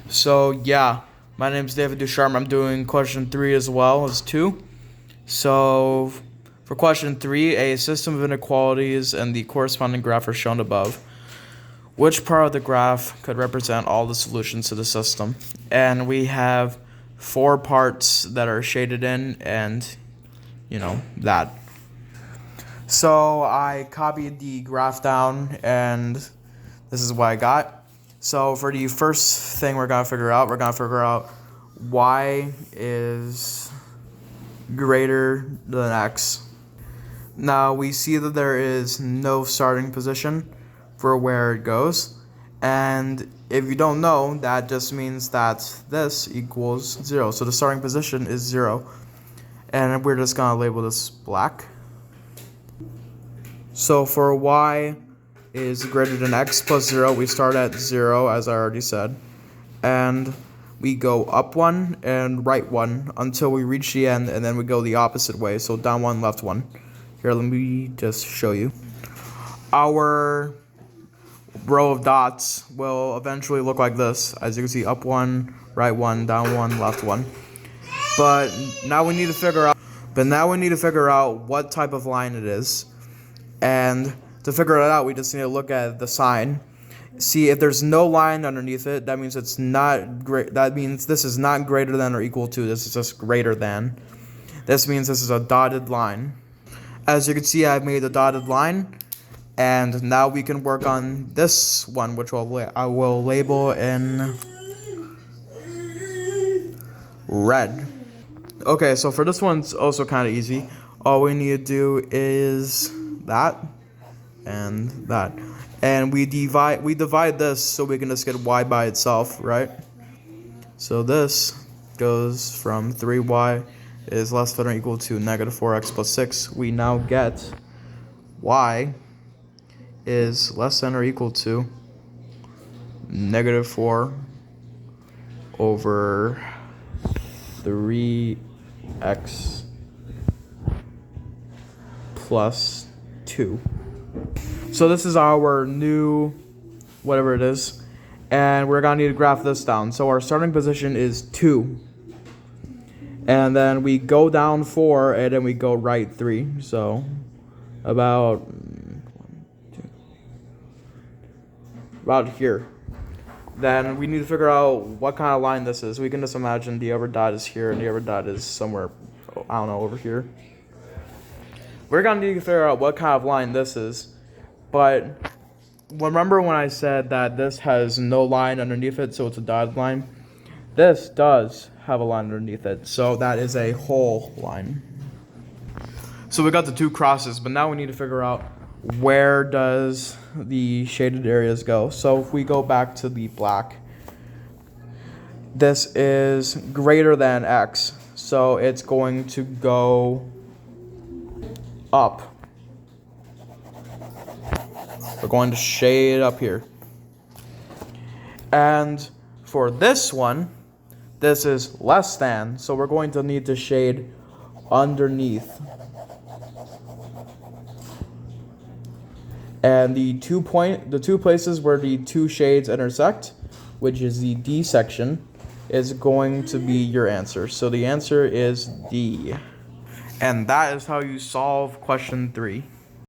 So yeah, my name is David Ducharme. I'm doing question 3 as well as 2. So for question 3, a system of inequalities and the corresponding graph are shown above. Which part of the graph could represent all the solutions to the system? And we have 4 parts that are shaded in and, that. So I copied the graph down and this is what I got. So for the first thing we're going to figure out y is greater than x. Now we see that there is no starting position for where it goes. And if you don't know, that just means that this equals 0. So the starting position is 0. And we're just going to label this black. So for y is greater than x plus 0, we start at 0, as I already said. And we go up 1 and right 1 until we reach the end, and then we go the opposite way. So down 1, left 1. Here, let me just show you. Our row of dots will eventually look like this. As you can see, up 1, right 1, down 1, left 1. But now we need to figure out what type of line it is. And to figure it out, we just need to look at the sign. See, if there's no line underneath it, that means it's not great. That means this is not greater than or equal to. This is just greater than. This means this is a dotted line. As you can see, I've made a dotted line, and now we can work on this one, which I will label in red. Okay, so for this one, it's also kind of easy. All we need to do is that and that, and we divide this so we can just get y by itself, right? So this goes from 3y is less than or equal to negative 4x plus 6. We now get y is less than or equal to negative 4 over 3x plus 2. So this is our new whatever it is, and we're gonna need to graph this down. So our starting position is 2, and then we go down 4, and then we go right 3. So about here. Then we need to figure out what kind of line this is. We can just imagine the other dot is here and the other dot is somewhere, I don't know, over here. We're gonna need to figure out what kind of line this is. But remember when I said that this has no line underneath it, so it's a dotted line? This does have a line underneath it, so that is a whole line. So we got the 2 crosses, but now we need to figure out where does the shaded areas go. So if we go back to the black, this is greater than x, so it's going to go up. We're going to shade up here. And for this one, this is less than, so we're going to need to shade underneath. And the two places where the 2 shades intersect, which is the D section, is going to be your answer. So the answer is D. And that is how you solve question 3.